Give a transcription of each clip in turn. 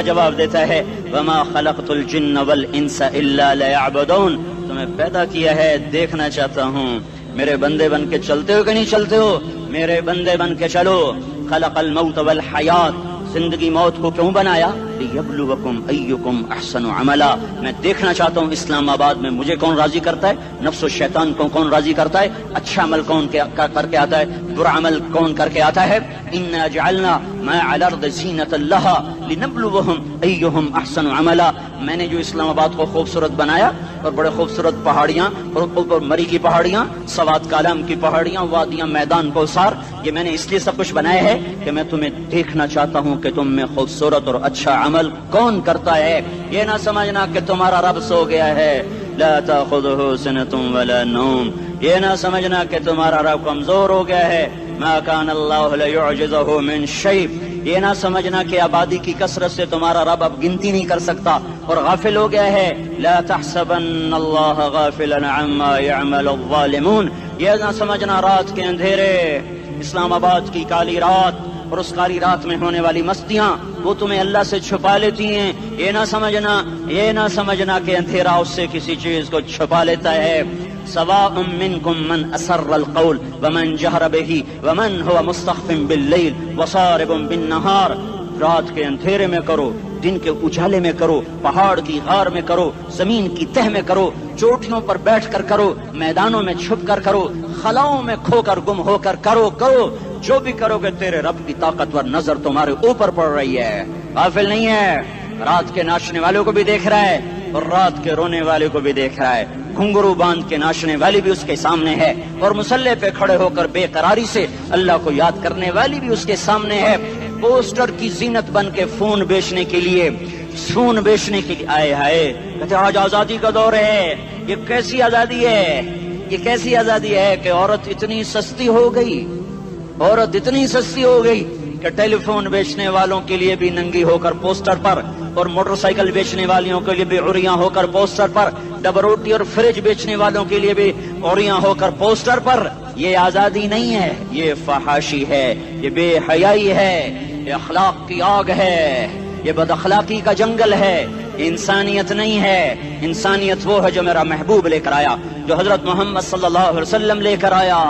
جواب دیتا ہے وما خلقت الجن والانس الا لیعبدون، تمہیں پیدا کیا ہے دیکھنا چاہتا ہوں، میرے بندے بن کے چلتے ہو کہ نہیں چلتے ہو، میرے بندے بن کے چلو۔ خلق الموت والحیات، زندگی موت کو کیوں بنایا؟ لیبلوکم ایکم احسن عملا، میں دیکھنا چاہتا ہوں اسلام آباد میں مجھے کون راضی کرتا ہے، نفس و شیطان کو کون راضی کرتا ہے، اچھا عمل کون کر کے آتا ہے، برا عمل کون کر کے آتا ہے۔ انا جعلنا ما علی الارض زینۃ لہا لنبلوہم ایہم احسن عملا، میں نے جو اسلام آباد کو خوبصورت بنایا اور بڑے خوبصورت پہاڑیاں اور اوپر مری کی پہاڑیاں، سوات کالام کی پہاڑیاں، وادیاں، میدان کوثر، یہ میں نے اس لیے سب کچھ بنایا ہے کہ میں تمہیں دیکھنا چاہتا ہوں کہ تم میں خوبصورت اور اچھا عمل کون کرتا ہے۔ یہ نہ سمجھنا کہ تمہارا رب سو گیا ہے، لا تاخذہ سنۃ ولا نوم، یہ نہ سمجھنا کہ تمہارا رب کمزور ہو گیا ہے، ما کان اللہ لیعجزہ من شیء، یہ نہ سمجھنا کہ آبادی کی کثرت سے تمہارا رب اب گنتی نہیں کر سکتا اور غافل ہو گیا ہے، لا تحسبن اللہ غافلا عما يعمل الظالمون، یہ نہ سمجھنا رات کے اندھیرے، اسلام آباد کی کالی رات اور اس کالی رات میں ہونے والی مستیاں وہ تمہیں اللہ سے چھپا لیتی ہیں، یہ نہ سمجھنا کہ اندھیرا اس سے کسی چیز کو چھپا لیتا ہے۔ سواء منکم من اسر القول ومن جہر بہ ومن هو مستخف باللیل وصارب بالنہار، رات کے اندھیرے میں کرو، دن کے اجالے میں کرو، پہاڑ کی غار میں کرو، زمین کی تہ میں کرو، چوٹیوں پر بیٹھ کر کرو، میدانوں میں چھپ کر کرو، خلاؤں میں کھو کر گم ہو کر کرو، جو بھی کرو گے تیرے رب کی طاقتور نظر تمہارے اوپر پڑ رہی ہے، غافل نہیں ہے، رات کے ناچنے والوں کو بھی دیکھ رہا ہے اور رات کے رونے والے کو بھی دیکھ رہا ہے، گھنگرو باندھ کے ناچنے والی بھی اس کے سامنے ہے اور مسلح پہ کھڑے ہو کر بے قراری سے اللہ کو یاد کرنے والی بھی اس کے سامنے ہے، پوسٹر کی زینت بن کے فون بیچنے کے لیے آئے ہائے کہتے آج آزادی کا دور ہے، یہ کیسی آزادی ہے کہ عورت اتنی سستی ہو گئی کہ ٹیلی فون بیچنے والوں کے لیے بھی ننگی ہو کر پوسٹر پر اور موٹر سائیکل بیچنے والیوں کے لیے بھی عریاں ہو کر پوسٹر پر، ڈبل روٹی اور فریج بیچنے والوں کے لیے بھی عریاں ہو کر پوسٹر پر۔ یہ آزادی نہیں ہے، یہ فحاشی ہے، یہ بے حیائی ہے، یہ اخلاق کی آگ ہے، یہ بد اخلاقی کا جنگل ہے، انسانیت نہیں ہے۔ انسانیت وہ ہے جو میرا محبوب لے کر آیا، جو حضرت محمد صلی اللہ علیہ وسلم لے کر آیا،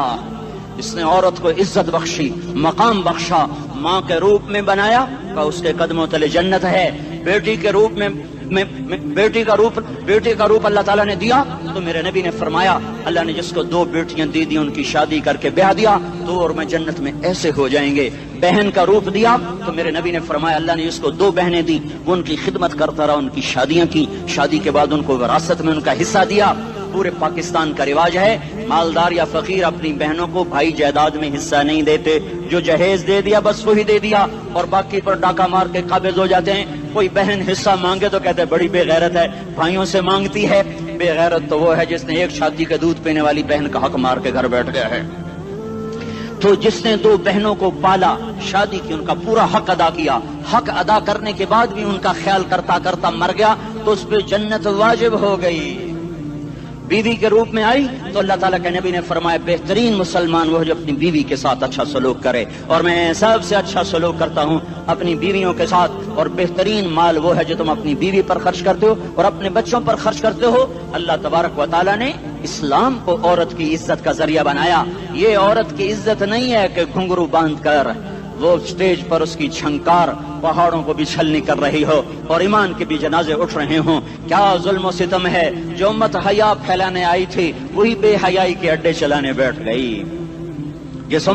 اس نے عورت کو عزت بخشی، مقام بخشا، ماں کے روپ میں بنایا کہ اس کے قدموں تلے جنت ہے، بیٹی کے روپ میں بیٹی کا روپ اللہ تعالیٰ نے دیا تو میرے نبی نے فرمایا اللہ نے جس کو 2 بیٹیاں دی ان کی شادی کر کے بیاہ دیا تو اور میں جنت میں ایسے ہو جائیں گے۔ بہن کا روپ دیا تو میرے نبی نے فرمایا اللہ نے جس کو 2 بہنیں دی وہ ان کی خدمت کرتا رہا، ان کی شادیاں کی، شادی کے بعد ان کو وراثت میں ان کا حصہ دیا۔ پورے پاکستان کا رواج ہے مالدار یا فقیر اپنی بہنوں کو بھائی جائیداد میں حصہ نہیں دیتے، جو جہیز دے دیا بس وہی دے دیا اور باقی پر ڈاکہ مار کے قابض ہو جاتے ہیں۔ کوئی بہن حصہ مانگے تو کہتے بڑی بے غیرت ہے، بھائیوں سے مانگتی ہے۔ بے غیرت تو وہ ہے جس نے ایک چھاتی کا دودھ پینے والی بہن کا حق مار کے گھر بیٹھ گیا ہے۔ تو جس نے 2 بہنوں کو پالا، شادی کی، ان کا پورا حق ادا کیا، حق ادا کرنے کے بعد بھی ان کا خیال کرتا کرتا مر گیا تو اس پہ جنت واجب ہو گئی۔ بیوی کے روپ میں آئی تو اللہ تعالیٰ کے نبی نے فرمایا بہترین مسلمان وہ جو اپنی بیوی کے ساتھ اچھا سلوک کرے، اور میں سب سے اچھا سلوک کرتا ہوں اپنی بیویوں کے ساتھ، اور بہترین مال وہ ہے جو تم اپنی بیوی پر خرچ کرتے ہو اور اپنے بچوں پر خرچ کرتے ہو۔ اللہ تبارک و تعالیٰ نے اسلام کو عورت کی عزت کا ذریعہ بنایا۔ یہ عورت کی عزت نہیں ہے کہ گھنگرو باندھ کر وہ سٹیج پر اس کی چھنکار پہاڑوں کو بھی چھلنی کر رہی ہو اور ایمان کے بھی جنازے اٹھ رہے ہوں۔ کیا ظلم و ستم ہے، جو امت حیا پھیلانے آئی تھی وہی بے حیائی کے اڈے چلانے بیٹھ گئی۔ جس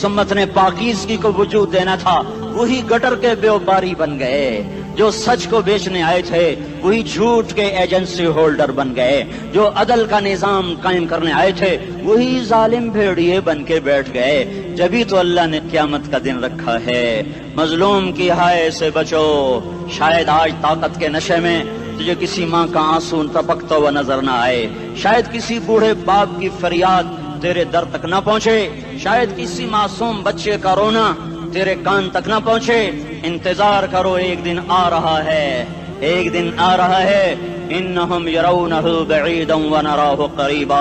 امت نے پاکیزگی کو وجود دینا تھا وہی گٹر کے بیوباری بن گئے، جو سچ کو بیچنے آئے تھے وہی جھوٹ کے ایجنسی ہولڈر بن گئے، جو عدل کا نظام قائم کرنے آئے تھے وہی ظالم بھیڑیے بن کے بیٹھ گئے۔ جبھی تو اللہ نے قیامت کا دن رکھا ہے۔ مظلوم کی ہائے سے بچو، شاید آج طاقت کے نشے میں تجھے کسی ماں کا آنسو ٹپکتا ہوا نظر نہ آئے، شاید کسی بوڑھے باپ کی فریاد تیرے در تک نہ پہنچے، شاید کسی معصوم بچے کا رونا تیرے کان تک نہ پہنچے۔ انتظار کرو، ایک دن آ رہا ہے، ایک دن آ رہا ہے۔ انہم یرونہ بعیدا ونراہ قریبا،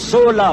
16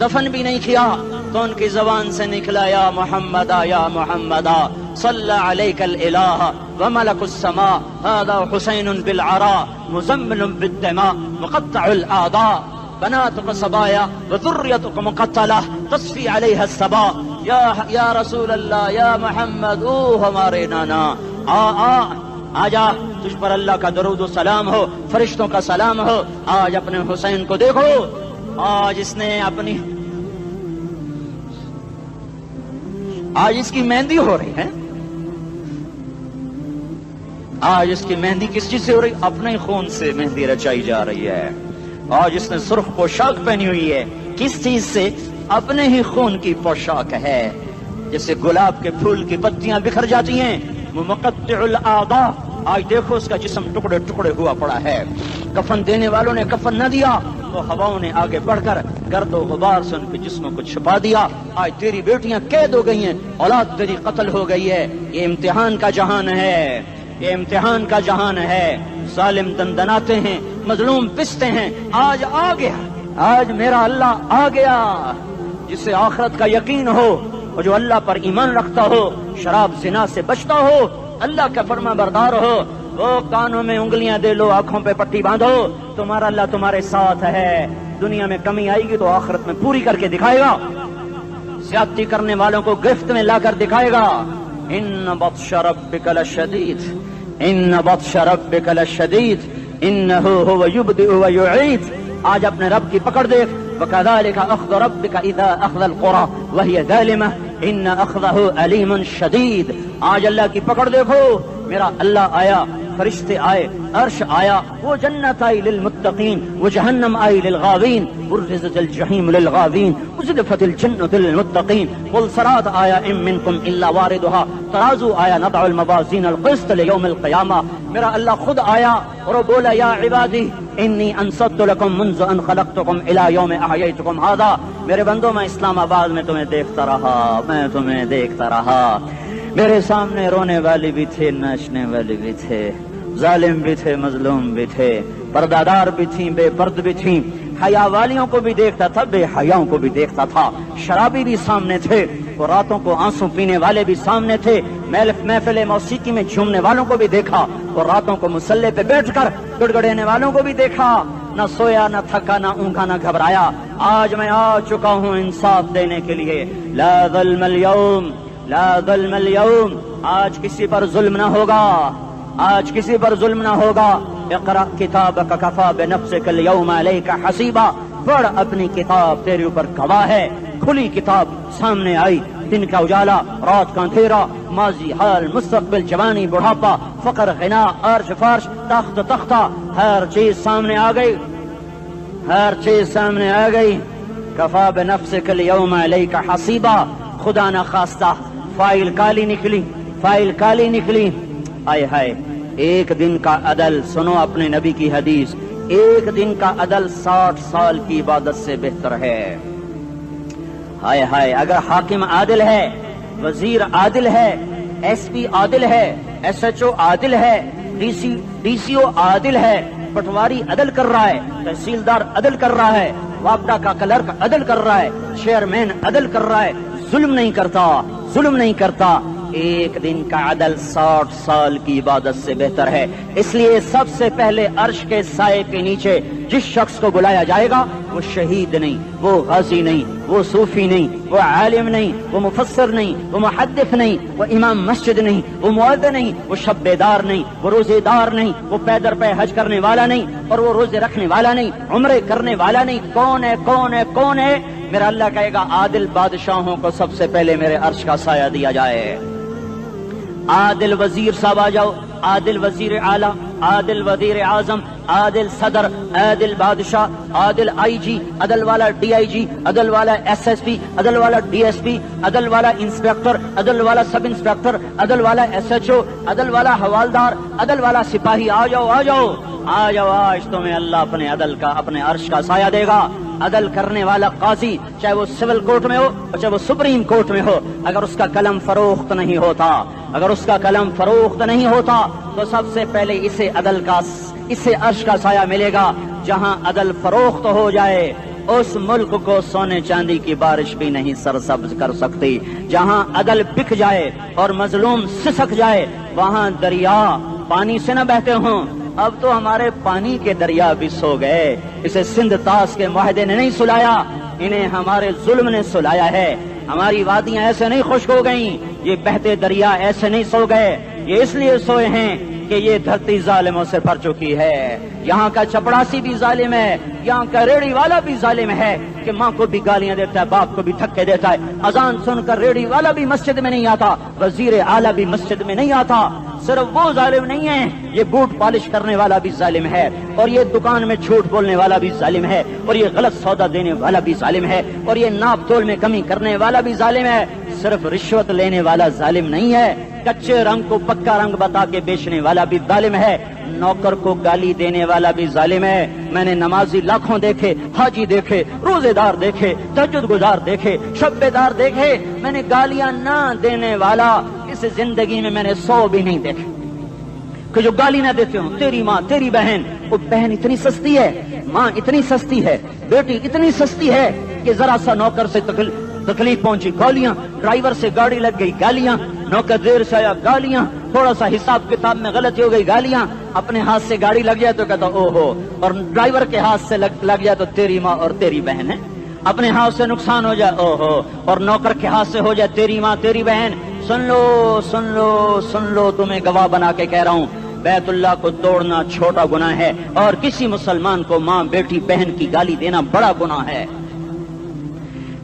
دفن بھی نہیں کیا تو ان کی زبان سے نکلا یا محمدا یا محمدا صلی علیک الالہ وملک السماء هذا حسین بالعراء مزمل بالدماء مقطع الاعضاء بناتك صبايا وذريتك مقتلة تصفي عليها الصبا یا رسول اللہ یا محمد او ہمارے نانا آ جا، تجھ پر اللہ کا درود و سلام ہو، فرشتوں کا سلام ہو۔ آج اپنے حسین کو دیکھو، آج اس نے اپنی آج اس کی مہندی ہو رہی ہے، آج اس کی مہندی کس چیز سے ہو رہی؟ اپنے خون سے مہندی رچائی جا رہی ہے۔ آج اس نے سرخ پوشاک پہنی ہوئی ہے، کس چیز سے؟ اپنے ہی خون کی پوشاک ہے۔ جیسے گلاب کے پھول کی پتیاں بکھر جاتی ہیں، وہ مقطع الاعضاء، آج دیکھو اس کا جسم ٹکڑے ٹکڑے ہوا پڑا ہے۔ کفن دینے والوں نے کفن نہ دیا تو ہواؤں نے آگے بڑھ کر گرد و غبار سے ان کے جسموں کو چھپا دیا۔ آج تیری بیٹیاں قید ہو گئی ہیں، اولاد تیری قتل ہو گئی ہے۔ یہ امتحان کا جہان ہے، یہ امتحان کا جہان ہے۔ ظالم دندناتے ہیں، مظلوم پستے ہیں۔ آج آ گیا، آج میرا اللہ آ گیا۔ جسے آخرت کا یقین ہو اور جو اللہ پر ایمان رکھتا ہو، شراب زنا سے بچتا ہو، اللہ کا فرما بردار ہو، وہ کانوں میں انگلیاں دے لو، آنکھوں پہ پٹی باندھو، تمہارا اللہ تمہارے ساتھ ہے۔ دنیا میں کمی آئے گی تو آخرت میں پوری کر کے دکھائے گا۔ زیادتی کرنے والوں کو گرفت میں لا کر دکھائے گا۔ ان بطش ربک لشدید، ان بطش ربک لشدید انہ هو یبدئ ویعید۔ آج اپنے رب کی پکڑ دیکھ، وَكَذَلِكَ أَخْذُ رَبِّكَ إِذَا أَخْذَ الْقُرَى وَهِيَ ظَالِمَةٌ إِنَّ أَخْذَهُ أَلِيمٌ شَدِيدٌ۔ آج اللہ کی پکڑ دیکھو، میرا اللہ آیا، فرشتے آئے، عرش آیا، وہ جنت آئی للمتقین، وہ جہنم آئی للغاوین، برزت الجحیم للغاوین، ازلفت الجنت للمتقین، قل صراط آیا ام منکم الا واردها، ترازو آیا نضع الموازین القسط لیوم القیامہ۔ میرا اللہ خود آیا اور وہ بولا یا عبادی انی انصت لکم منذ ان خلقتکم الی یوم احییتکم ھذا۔ میرے بندوں، میں اسلام آباد میں تمہیں دیکھتا رہا، میں تمہیں دیکھتا رہا۔ میرے سامنے رونے والی بھی تھے، ناچنے والے بھی تھے، ظالم بھی تھے، مظلوم بھی تھے، پردادار بھی تھیں، بے پرد بھی تھیں، حیا والیوں کو بھی دیکھتا تھا، بے حیاؤں کو بھی دیکھتا تھا، شرابی بھی سامنے تھے، اور راتوں کو آنسو پینے والے بھی سامنے تھے، محفل موسیقی میں جھومنے والوں کو بھی دیکھا، اور راتوں کو مصلے پہ بیٹھ کر گڑگڑانے والوں کو بھی دیکھا۔ نہ سویا، نہ تھکا، نہ اونگا، نہ گھبرایا۔ آج میں آ چکا ہوں انصاف دینے کے لیے۔ لا ظلم اليوم، لا ظلم اليوم، آج کسی پر ظلم نہ ہوگا، آج کسی پر ظلم نہ ہوگا۔ اقرأ کتابک کفی بنفسک اليوم علیک حسیبا، پڑھ اپنی کتاب، تیرے اوپر گواہ ہے۔ کھلی کتاب سامنے آئی، دن کا اجالا، رات کا اندھیرا، ماضی، حال، مستقبل، جوانی، بڑھاپا، فقر، غنا، عرش، فرش، تخت، تختہ، ہر چیز سامنے آ گئی، ہر چیز سامنے آ گئی۔ کفی بنفسک اليوم علیک حسیبا، خدا نہ خواستہ فائل کالی نکلی، فائل کالی نکلی۔ آئے ہائے، ایک دن کا عدل، سنو اپنے نبی کی حدیث، ایک دن کا عدل 60 سال کی عبادت سے بہتر ہے۔ ہائے ہائے، اگر حاکم عادل ہے، وزیر عادل ہے، ایس پی عادل ہے، ایس ایچ او عادل ہے، ڈی سی او عادل ہے، پٹواری عدل کر رہا ہے، تحصیلدار عدل کر رہا ہے، وابڈا کا کلرک عدل کر رہا ہے، چیئرمین عدل کر رہا ہے، ظلم نہیں کرتا، ظلم نہیں کرتا، ایک دن کا عدل 60 سال کی عبادت سے بہتر ہے۔ اس لیے سب سے پہلے عرش کے سائے کے نیچے جس شخص کو بلایا جائے گا، وہ شہید نہیں، وہ غازی نہیں، وہ صوفی نہیں، وہ عالم نہیں، وہ مفسر نہیں، وہ محدث نہیں، وہ امام مسجد نہیں، وہ مؤذن نہیں، وہ شب بیدار نہیں، وہ روزے دار نہیں، وہ پیدر پہ حج کرنے والا نہیں، اور وہ روزے رکھنے والا نہیں، عمرے کرنے والا نہیں۔ کون ہے، کون ہے، کون ہے؟ میرا اللہ کہے گا عادل بادشاہوں کو سب سے پہلے میرے عرش کا سایہ دیا جائے۔ عادل وزیر صاحب آ جاؤ، عادل وزیر اعلیٰ، عادل وزیر اعظم، عادل صدر، عادل بادشاہ، عادل آئی جی، عدل والا ڈی آئی جی، عدل والا ایس ایس پی، عدل والا ڈی ایس پی، عدل والا انسپیکٹر، عدل والا سب انسپیکٹر، عدل والا ایس ایچ او، عدل والا حوالدار، عدل والا سپاہی، آ جاؤ آ جاؤ آ جاؤ، آج تمہیں اللہ اپنے عدل کا، اپنے عرش کا سایہ دے گا۔ عدل کرنے والا قاضی، چاہے وہ سول کورٹ میں ہو اور چاہے وہ سپریم کورٹ میں ہو، اگر اس کا قلم فروخت نہیں ہوتا، اگر اس کا قلم فروخت نہیں ہوتا تو سب سے پہلے اسے عدل کا، اسے عرش کا سایہ ملے گا۔ جہاں عدل فروخت ہو جائے، اس ملک کو سونے چاندی کی بارش بھی نہیں سرسبز کر سکتی۔ جہاں عدل بک جائے اور مظلوم سسک جائے وہاں دریا پانی سے نہ بہتے ہوں۔ اب تو ہمارے پانی کے دریا بھی سو گئے۔ اسے سندھ طاس کے معاہدے نے نہیں سلایا، انہیں ہمارے ظلم نے سلایا ہے۔ ہماری وادیاں ایسے نہیں خشک ہو گئیں، یہ بہتے دریا ایسے نہیں سو گئے، یہ اس لیے سوئے ہیں کہ یہ دھرتی ظالموں سے بھر چکی ہے۔ یہاں کا چپڑاسی بھی ظالم ہے، یہاں کا ریڑھی والا بھی ظالم ہے کہ ماں کو بھی گالیاں دیتا ہے، باپ کو بھی دھکے دیتا ہے۔ اذان سن کر ریڑھی والا بھی مسجد میں نہیں آتا، وزیر اعلیٰ بھی مسجد میں نہیں آتا۔ صرف وہ ظالم نہیں ہے، یہ بوٹ پالش کرنے والا بھی ظالم ہے، اور یہ دکان میں جھوٹ بولنے والا بھی ظالم ہے، اور یہ غلط سودا دینے والا بھی ظالم ہے، اور یہ ناپ تول میں کمی کرنے والا بھی ظالم ہے۔ صرف رشوت لینے والا ظالم نہیں ہے، کچے رنگ کو پکا رنگ بتا کے بیچنے والا بھی ظالم ہے، نوکر کو گالی دینے والا بھی ظالم ہے۔ میں نے نمازی لاکھوں دیکھے، حاجی دیکھے، روزے دار دیکھے، تہجد گزار دیکھے، شب بیدار دیکھے، میں نے گالیاں نہ دینے والا اس زندگی میں نے 100 بھی نہیں دیکھے کہ جو گالی نہ دیتے ہوں۔ تیری ماں، تیری بہن، وہ بہن اتنی سستی ہے، ماں اتنی سستی ہے، بیٹی اتنی سستی ہے کہ ذرا سا نوکر سے تکلیف پہنچی گالیاں، ڈرائیور سے گاڑی لگ گئی گالیاں، نوکر دیر سے آیا گالیاں، تھوڑا سا حساب کتاب میں غلطی ہو گئی گالیاں، اپنے ہاتھ سے گاڑی لگ جائے تو کہتا او ہو، اور ڈرائیور کے ہاتھ سے لگ جائے تو تیری ماں اور تیری بہن ہے، اپنے ہاتھ سے نقصان ہو جائے او ہو، اور نوکر کے ہاتھ سے ہو جائے تیری ماں تیری بہن۔ سن لو سن لو سن لو، تمہیں گواہ بنا کے کہہ رہا ہوں، بیت اللہ کو توڑنا چھوٹا گناہ ہے، اور کسی مسلمان کو ماں بیٹی بہن کی گالی دینا بڑا گناہ ہے۔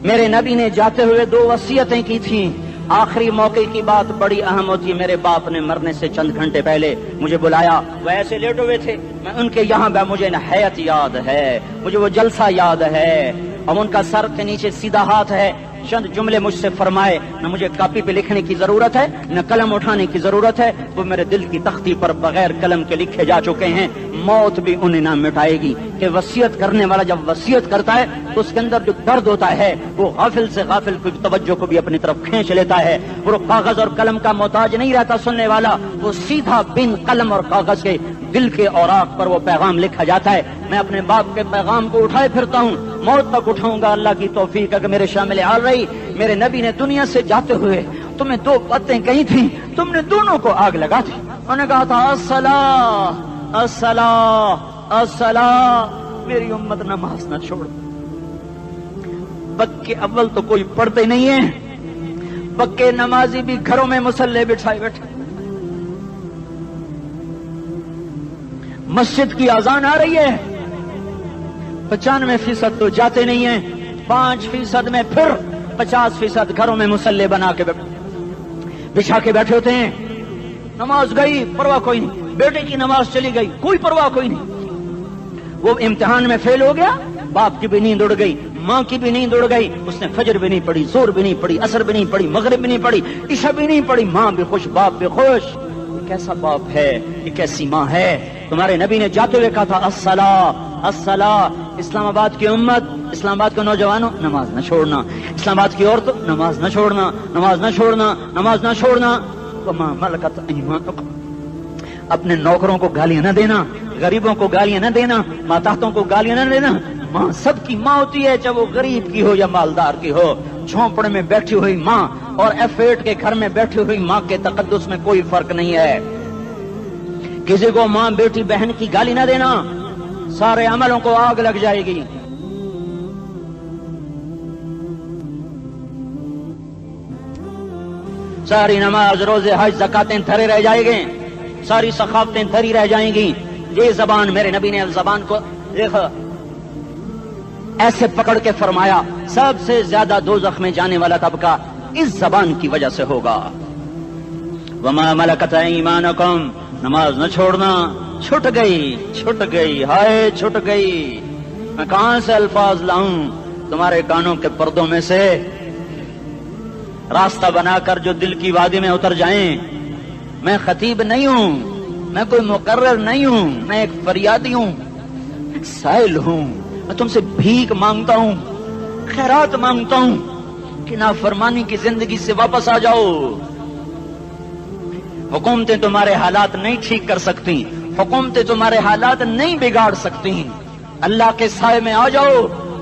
میرے نبی نے جاتے ہوئے 2 وصیتیں کی تھیں۔ آخری موقع کی بات بڑی اہم ہوتی ہے۔ میرے باپ نے مرنے سے چند گھنٹے پہلے مجھے بلایا، وہ ایسے لیٹے ہوئے تھے، میں ان کے یہاں مجھے نہایت یاد ہے، مجھے وہ جلسہ یاد ہے، اب ان کا سر کے نیچے سیدھا ہاتھ ہے۔ چند جملے مجھ سے فرمائے، نہ مجھے کاپی پہ لکھنے کی ضرورت ہے نہ قلم اٹھانے کی ضرورت ہے، وہ میرے دل کی تختی پر بغیر قلم کے لکھے جا چکے ہیں، موت بھی انہیں نہ مٹائے گی۔ کہ وصیت کرنے والا جب وصیت کرتا ہے تو اس کے اندر جو درد ہوتا ہے وہ غافل سے غافل کی توجہ کو بھی اپنی طرف کھینچ لیتا ہے۔ وہ کاغذ اور قلم کا محتاج نہیں رہتا سننے والا، وہ سیدھا بن قلم اور کاغذ کے دل کے اوراق پر وہ پیغام لکھا جاتا ہے۔ میں اپنے باپ کے پیغام کو اٹھائے پھرتا ہوں، موت تک اٹھاؤں گا، اللہ کی توفیق ہے کہ میرے شامل حال رہی۔ میرے نبی نے دنیا سے جاتے ہوئے تمہیں 2 باتیں کہی تھی، تم نے دونوں کو آگ لگا دی۔ انہوں نے کہا تھا الصلاۃ الصلاۃ الصلاۃ، میری امت نماز نہ چھوڑ۔ پکے اول تو کوئی پڑھتے نہیں ہے، پکے نمازی بھی گھروں میں مصلے بٹھائے بیٹھے۔ مسجد کی اذان آ رہی ہے، 95% تو جاتے نہیں ہیں، 5% میں پھر 50% گھروں میں مصلے بنا کے بچھا کے بیٹھے ہوتے ہیں۔ نماز گئی پرواہ کوئی نہیں، بیٹے کی نماز چلی گئی کوئی پرواہ کوئی نہیں۔ وہ امتحان میں فیل ہو گیا، باپ کی بھی نیند اڑ گئی، ماں کی بھی نیند اڑ گئی، اس نے فجر بھی نہیں پڑھی، ظہر بھی نہیں پڑھی، عصر بھی نہیں پڑھی، مغرب بھی نہیں پڑھی، عشاء بھی نہیں پڑھی، ماں بھی خوش باپ بھی خوش۔ یہ کیسا باپ ہے، یہ کیسی ماں ہے؟ تمہارے نبی نے جاتے ہوئے کہا تھا الصلاۃ الصلاۃ۔ اسلام آباد کی امت، اسلام آباد کے نوجوانوں، نماز نہ چھوڑنا، اسلام آباد کی عورتوں، نماز نہ چھوڑنا، نماز نہ چھوڑنا، نماز نہ چھوڑنا۔ وما ملکت ایمانکم، اپنے نوکروں کو گالیاں نہ دینا، غریبوں کو گالیاں نہ دینا، ماتحتوں کو گالیاں نہ دینا۔ ماں سب کی ماں ہوتی ہے، چاہے وہ غریب کی ہو یا مالدار کی ہو۔ جھونپڑے میں بیٹھی ہوئی ماں اور F8 کے گھر میں بیٹھی ہوئی ماں کے تقدس میں کوئی فرق نہیں ہے۔ کسی کو ماں بیٹی بہن کی گالی نہ دینا، سارے عملوں کو آگ لگ جائے گی۔ ساری نماز روزے حج زکاتیں دھرے رہ جائیں گے، ساری ثقافتیں دھری رہ جائیں گی۔ یہ زبان، میرے نبی نے زبان کو دیکھا ایسے پکڑ کے فرمایا سب سے زیادہ دوزخ میں جانے والا طبقہ اس زبان کی وجہ سے ہوگا۔ وما ملکت ایمانکم، نماز نہ چھوڑنا۔ چھٹ گئی ہائے چھٹ گئی، میں کہاں سے الفاظ لاؤں تمہارے کانوں کے پردوں میں سے، راستہ بنا کر جو دل کی وادی میں اتر جائیں۔ میں خطیب نہیں ہوں، میں کوئی مقرر نہیں ہوں، میں ایک فریادی ہوں، ایک سائل ہوں۔ میں تم سے بھیک مانگتا ہوں، خیرات مانگتا ہوں کہ نافرمانی کی زندگی سے واپس آ جاؤ۔ حکومتیں تمہارے حالات نہیں ٹھیک کر سکتی، حکومتیں تمہارے حالات نہیں بگاڑ سکتی۔ اللہ کے سائے میں آ جاؤ،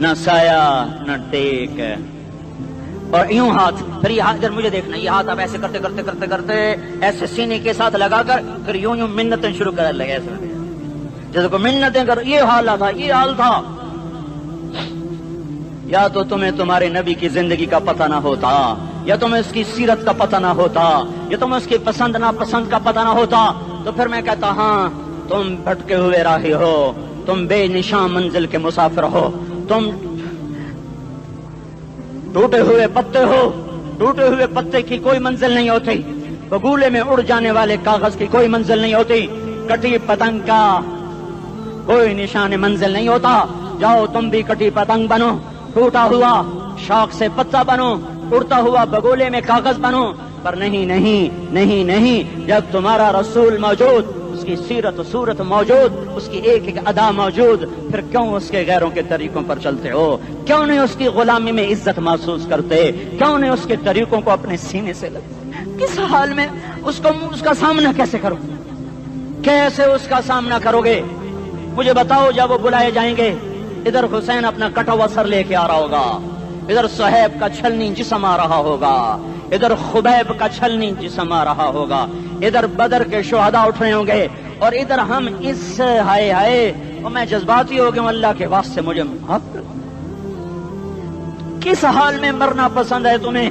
نہ سایہ نہ ٹیک. اور یوں ہاتھ، پھر یہ ہاتھ ادھر مجھے دیکھنا، یہ ہاتھ آپ ایسے کرتے کرتے کرتے کرتے ایسے سینے کے ساتھ لگا کر پھر یوں یوں منتیں شروع کر لگے ایسے جیسے کو منتیں کر. یہ حال تھا، یہ حال تھا. یا تو تمہیں تمہارے نبی کی زندگی کا پتہ نہ ہوتا، یا تمہیں اس کی سیرت کا پتہ نہ ہوتا، یا تمہیں اس کی پسند ناپسند کا پتہ نہ ہوتا. تو پھر میں کہتا ہاں تم بھٹکے ہوئے راہی ہو، تم بے نشان منزل کے مسافر ہو، تم ٹوٹے ہوئے پتے ہو. ٹوٹے ہوئے پتے کی کوئی منزل نہیں ہوتی، بگولے میں اڑ جانے والے کاغذ کی کوئی منزل نہیں ہوتی، کٹی پتنگ کا کوئی نشان منزل نہیں ہوتا. جاؤ تم بھی کٹی پتنگ بنو، ٹوٹا ہوا شوق سے پتا بنو، اڑتا ہوا بگولے میں کاغذ بنو. پر نہیں نہیں نہیں نہیں، جب تمہارا رسول موجود، اس کی سیرت و صورت موجود، اس کی ایک ایک ادا موجود، پھر کیوں اس کے غیروں کے طریقوں پر چلتے ہو؟ کیوں نہیں اس کی غلامی میں عزت محسوس کرتے؟ کیوں نہیں اس کے طریقوں کو اپنے سینے سے لگتے؟ کس حال میں اس کا سامنا کیسے کرو؟ کیسے اس کا سامنا کرو گے؟ مجھے بتاؤ. جب وہ بلائے جائیں گے، ادھر حسین اپنا کٹا ہوا سر لے کے آ رہا ہوگا، ادھر صہیب کا چھلنی جسم آ رہا ہوگا، ادھر خبیب کا چھلنی جسم آ رہا ہوگا، ادھر بدر کے شہداء اٹھ رہے ہوں گے، اور ادھر ہم اس ہائے ہائے. اور میں جذباتی ہو گیا ہوں، اللہ کے واسطے مجھے معاف کر. کس حال میں مرنا پسند ہے تمہیں؟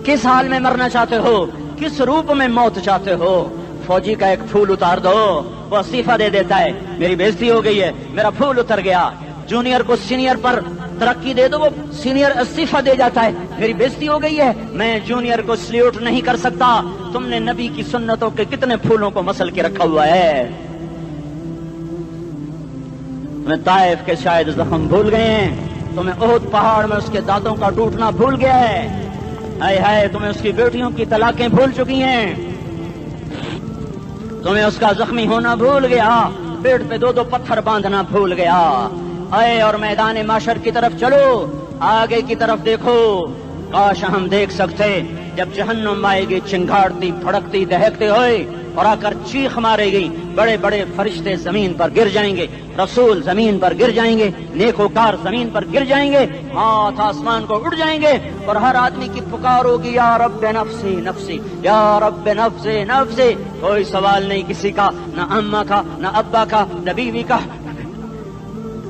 کس حال میں مرنا چاہتے ہو؟ کس روپ میں موت چاہتے ہو؟ فوجی کا ایک پھول اتار دو، وہ استعفیٰ دے دیتا ہے، میری بےزتی ہو گئی ہے، میرا پھول اتر گیا. جونیئر کو سینئر پر ترقی دے دو، وہ سینئر استعفیٰ دے جاتا ہے، میری بےزتی ہو گئی ہے، میں جونیئر کو سلیوٹ نہیں کر سکتا. تم نے نبی کی سنتوں کے کتنے پھولوں کو مسل کے رکھا ہوا ہے؟ تمہیں طائف کے شاید زخم بھول گئے ہیں، تمہیں احد پہاڑ میں اس کے دانتوں کا ٹوٹنا بھول گیا ہے. ہائے ہائے، تمہیں اس کی بیٹیوں کی طلاقیں بھول چکی ہیں، تمہیں اس کا زخمی ہونا بھول گیا، پیٹ پہ دو دو پتھر باندھنا بھول گیا. آئے اور میدان معاشر کی طرف چلو، آگے کی طرف دیکھو. کاش ہم دیکھ سکتے جب جہنم آئے گی چنگاڑتی بھڑکتی دہکتے ہوئے اور آ کر چیخ مارے گی، بڑے بڑے فرشتے زمین پر گر جائیں گے، رسول زمین پر گر جائیں گے، نیکوکار زمین پر گر جائیں گے، ہاتھ آسمان کو اڑ جائیں گے، اور ہر آدمی کی پکار ہوگی یا رب نفسی نفسی، یا رب نفسی نفسی. کوئی سوال نہیں کسی کا، نہ اماں کا، نہ ابا کا، نہ بیوی کا.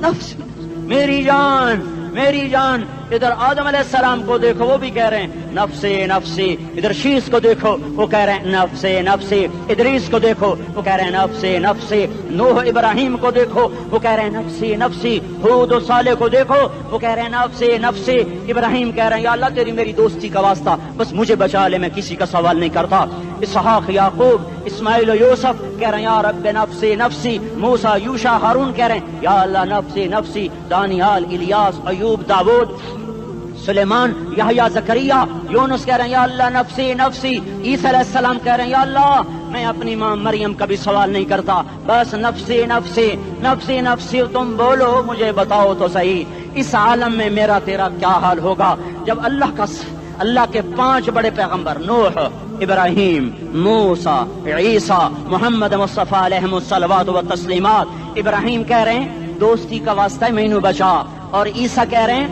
نفس، میری جان میری جان. ادھر آدم علیہ السلام کو دیکھو، وہ بھی کہہ رہے ہیں نفسی نفسی. ادھر شیش کو دیکھو، وہ کہہ رہے ہیں نفسی نفسی. ادریس کو دیکھو، وہ کہہ رہے ہیں نفسی نفسی. نوح ابراہیم کو دیکھو، وہ کہہ رہے ہیں نفسی نفسی. ہود و صالح کو دیکھو، وہ کہہ رہے ہیں نفسی نفسی. ابراہیم کہہ رہے ہیں یا اللہ تیری میری دوستی کا واسطہ، بس مجھے بچا لے، میں کسی کا سوال نہیں کرتا. اسحاق یعقوب اسماعیل و یوسف کہہ رہے ہیں یا رب نفسی نفسی. موسیٰ یوشع ہارون کہہ رہے ہیں یا اللہ نفسی نفسی. دانیال الیاس ایوب داود سلیمان یحییٰ زکریا یونس کہہ رہے ہیں یا اللہ نفسی نفسی. عیسیٰ علیہ السلام کہہ رہے ہیں یا اللہ میں اپنی ماں مریم کا بھی سوال نہیں کرتا، بس نفسی نفسی نفسی نفسی. تم بولو، مجھے بتاؤ تو صحیح، اس عالم میں میرا تیرا کیا حال ہوگا جب اللہ کے 5 بڑے پیغمبر نوح، ابراہیم، موسیٰ، عیسیٰ، محمد مصطفیٰ علیہ الصلوات و تسلیمات. ابراہیم کہہ رہے ہیں دوستی کا واسطہ ہے مینوں بچا، اور عیسیٰ کہہ رہے ہیں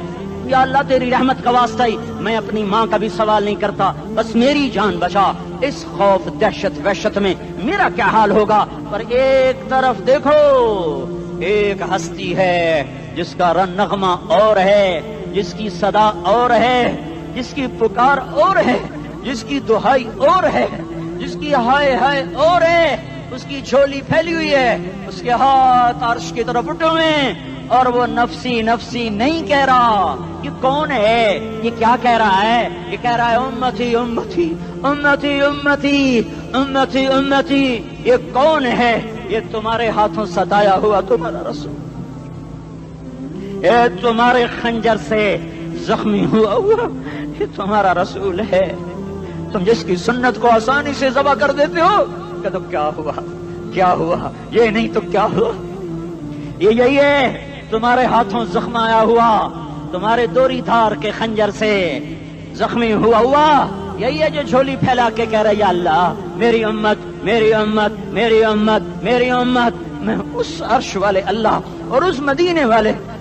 یا اللہ تیری رحمت کا واسطہ ہی میں اپنی ماں کا بھی سوال نہیں کرتا، بس میری جان بچا. اس خوف دہشت وحشت میں میرا کیا حال ہوگا؟ پر ایک طرف دیکھو، ایک ہستی ہے جس کا نغمہ اور ہے، جس کی صدا اور ہے، جس کی پکار اور ہے، جس کی دہائی اور ہے، جس کی ہائے ہائے اور ہے. اس کی جھولی پھیلی ہوئی ہے، اس کے ہاتھ عرش کی طرف اٹھے ہوئے ہیں، اور وہ نفسی نفسی نہیں کہہ رہا. یہ کون ہے؟ یہ کیا کہہ رہا ہے؟ یہ کہہ رہا ہے امتی امتی امتی امتی امتی امتی. یہ کون ہے؟ یہ تمہارے ہاتھوں ستایا ہوا تمہارا رسول، یہ تمہارے خنجر سے زخمی ہوا یہ تمہارا رسول ہے. تم جس کی سنت کو آسانی سے ذبح کر دیتے ہو کہ تو کیا ہوا کیا ہوا، یہ نہیں تو کیا ہوا. یہ یہی ہے تمہارے ہاتھوں زخم آیا ہوا، تمہارے دوری دھار کے خنجر سے زخمی ہوا. یہی ہے جو جھولی پھیلا کے کہہ رہا یا اللہ میری امت میری امت میری امت میری امت. میں اس عرش والے اللہ اور اس مدینے والے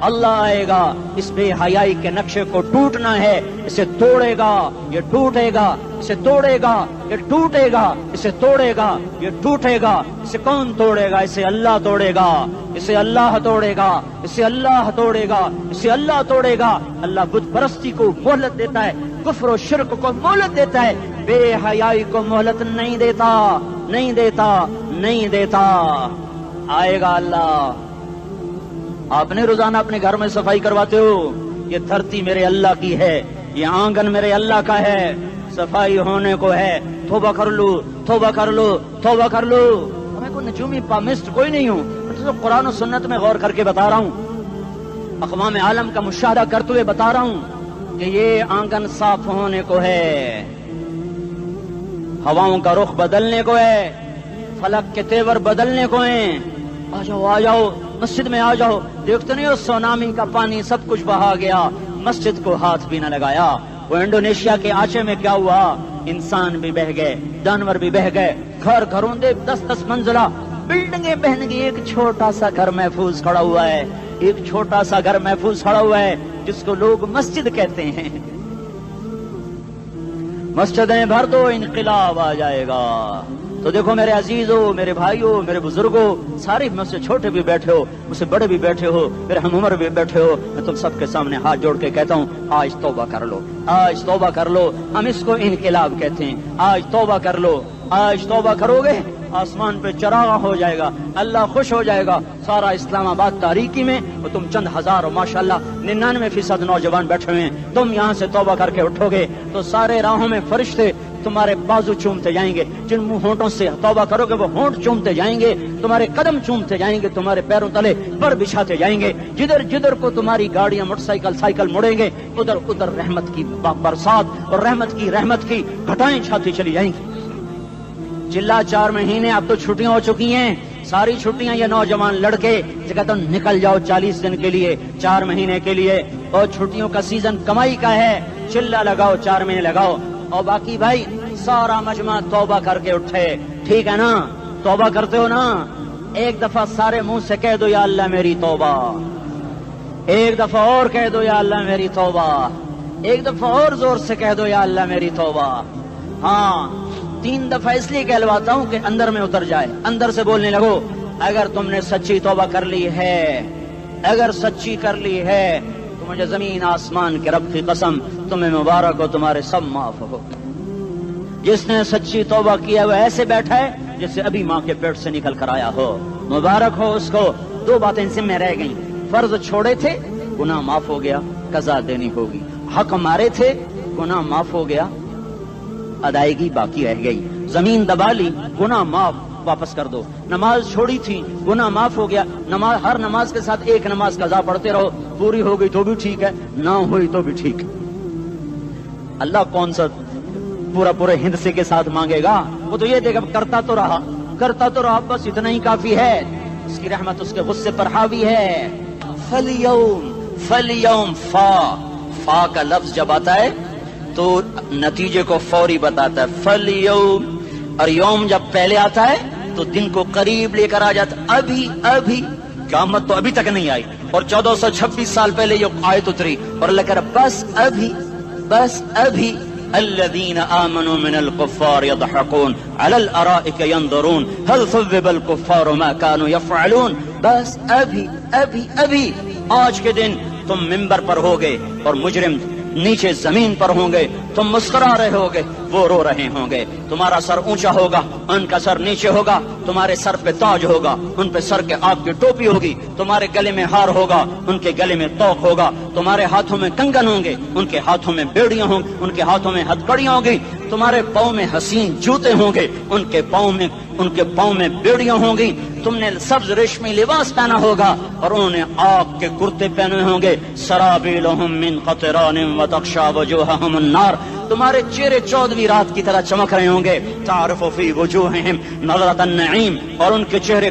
اللہ آئے گا، اس بے حیائی کے نقشے کو ٹوٹنا ہے، اسے توڑے گا، یہ ٹوٹے گا، اسے توڑے گا، یہ ٹوٹے گا، اسے توڑے گا، یہ ٹوٹے گا۔ اسے کون توڑے گا؟ اسے اللہ توڑے گا، اسے اللہ توڑے گا، اسے اللہ توڑے گا، اسے اللہ توڑے گا۔ اللہ بت پرستی کو مہلت دیتا ہے، کفر و شرک کو مہلت دیتا ہے، بے حیائی کو مہلت نہیں دیتا، نہیں دیتا، نہیں دیتا۔ آئے گا اللہ۔ آپ نے روزانہ اپنے گھر میں صفائی کرواتے ہو؟ یہ دھرتی میرے اللہ کی ہے، یہ آنگن میرے اللہ کا ہے، صفائی ہونے کو ہے، توبہ کر لو، توبہ کر لو، توبہ کر لو۔ میں کوئی نجومی پامسٹ کوئی نہیں ہوں، میں قرآن و سنت میں غور کر کے بتا رہا ہوں، اقوام عالم کا مشاہدہ کرتے ہوئے بتا رہا ہوں کہ یہ آنگن صاف ہونے کو ہے، ہواؤں کا رخ بدلنے کو ہے، فلک کے تیور بدلنے کو ہیں۔ آ جاؤ، آ جاؤ، مسجد میں آ جاؤ۔ دیکھتے نہیں ہو سونامی کا پانی سب کچھ بہا گیا، مسجد کو ہاتھ بھی نہ لگایا۔ وہ انڈونیشیا کے آچے میں کیا ہوا؟ انسان بھی بہ گئے، جانور بھی بہ گئے، گھر گھروں دے 10-10 منزلہ بلڈنگیں بہن گئی، ایک چھوٹا سا گھر محفوظ کھڑا ہوا ہے، ایک چھوٹا سا گھر محفوظ کھڑا ہوا ہے جس کو لوگ مسجد کہتے ہیں۔ مسجدیں بھر دو، انقلاب آ جائے گا۔ تو دیکھو میرے عزیزو، میرے بھائیو، میرے بزرگوں، سارے مجھ سے چھوٹے بھی بیٹھے ہو، مجھ سے بڑے بھی بیٹھے ہو، میرے ہم عمر بھی بیٹھے ہو، میں تم سب کے سامنے ہاتھ جوڑ کے کہتا ہوں آج توبہ کر لو، آج توبہ کر لو۔ ہم اس کو انقلاب کہتے ہیں۔ آج توبہ کر لو، آج توبہ کرو گے آسمان پہ چراغ ہو جائے گا، اللہ خوش ہو جائے گا۔ سارا اسلام آباد تاریکی میں اور تم چند ہزار اور ماشاءاللہ 99% نوجوان بیٹھے ہوئے ہیں، تم یہاں سے توبہ کر کے اٹھو گے تو سارے راہوں میں فرشتے تمہارے بازو چومتے جائیں گے، جن منہ ہونٹوں سے توبہ کرو گے وہ ہونٹ چومتے جائیں گے، تمہارے قدم چومتے جائیں گے، تمہارے پیروں تلے پر بچھاتے جائیں گے، جدھر جدھر کو تمہاری گاڑیاں موٹر سائیکل مڑیں گے ادھر ادھر رحمت کی برسات اور رحمت کی گھٹائیں چھاتی چلی جائیں گی۔ چلا 4 مہینے اب تو چھٹیاں ہو چکی ہیں، ساری چھٹیاں یہ نوجوان لڑکے جگہ تو نکل جاؤ 40 دن کے لیے، 4 مہینے کے لیے، اور چھٹیوں کا سیزن کمائی کا ہے، چلا لگاؤ، 4 مہینے لگاؤ، اور باقی بھائی سارا مجمع توبہ کر کے اٹھے، ٹھیک ہے نا؟ توبہ کرتے ہو نا؟ ایک دفعہ سارے منہ سے کہہ دو یا اللہ میری توبہ، ایک دفعہ اور کہہ دو یا اللہ میری توبہ، ایک دفعہ اور زور سے کہہ دو یا اللہ میری توبہ۔ ہاں 3 دفعہ اس لیے کہلواتا ہوں کہ اندر میں اتر جائے، اندر سے بولنے لگو۔ اگر تم نے سچی توبہ کر لی ہے، اگر سچی کر لی ہے تو مجھے زمین آسمان کے رب کی قسم تمہیں مبارک ہو، تمہارے سب معاف ہو۔ جس نے سچی توبہ کیا وہ ایسے بیٹھا ہے جسے ابھی ماں کے پیٹ سے نکل کر آیا ہو، مبارک ہو اس کو۔ 2 باتیں ان سے میں رہ گئیں، فرض چھوڑے تھے گناہ معاف ہو گیا، قضا دینی ہوگی، حق مارے تھے گناہ معاف ہو گیا، ادائیگی باقی رہ گئی، زمین دبا لی گناہ معاف، واپس کر دو، نماز چھوڑی تھی گناہ معاف ہو گیا، نماز ہر نماز کے ساتھ ایک نماز قضا پڑھتے رہو، پوری ہو گئی تو بھی ٹھیک ہے، نہ ہوئی تو بھی ٹھیک ہے۔ اللہ کون سا پورے ہندسے کے ساتھ مانگے گا؟ وہ تو یہ دے گا کرتا تو رہا، بس اتنا ہی کافی ہے، اس کی رحمت اس کے غصے پر حاوی ہے۔ فَالْيَوْمِ فا کا لفظ جب آتا ہے تو نتیجے کو فوری بتاتا ہے، فَالْيَوْمِ، اور یوم جب پہلے آتا ہے تو دن کو قریب لے کر آ جاتا، ابھی قیامت تو ابھی تک نہیں آئی، اور 1426 سال پہلے یہ آیت اتری، اور اللہ کہہ رہا بس ابھی الذين آمنوا من الكفار يضحكون على الارائك ينظرون هل ثوب الكفار ما كانوا يفعلون۔ بس ابھی آج کے دن تم منبر پر ہوگے اور مجرم نیچے زمین پر ہوں گے، تم مسکرا رہے ہوگے، وہ رو رہے ہوں گے، تمہارا سر اونچا ہوگا، ان کا سر نیچے ہوگا، تمہارے سر پہ تاج ہوگا، ان پہ سر کے آپ کی ٹوپی ہوگی، تمہارے گلے میں ہار ہوگا، ان کے گلے میں توق ہوگا، تمہارے ہاتھوں میں کنگن ہوں گے، ان کے ہاتھوں میں بیڑیاں ہوں گی، ان کے ہاتھوں میں ہتھکڑیاں ہوں گی، تمہارے پاؤں میں حسین جوتے ہوں گے، ان کے پاؤں میں بیڑیاں ہوں گی، تم نے سبز ریشمی لباس پہنا ہوگا اور انہوں نے آگ کے کرتے پہنے ہوں گے، سرابیلہم من قطران وتغشا وجوہہم النار، تمہارے چہرے 14ویں رات کی طرح چمک رہے ہوں گے، تعرف فی وجوہہم نظرۃ النعیم، اور ان کے چہرے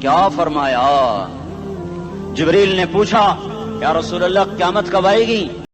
کیا فرمایا؟ جبریل نے پوچھا یا رسول اللہ قیامت کب آئے گی؟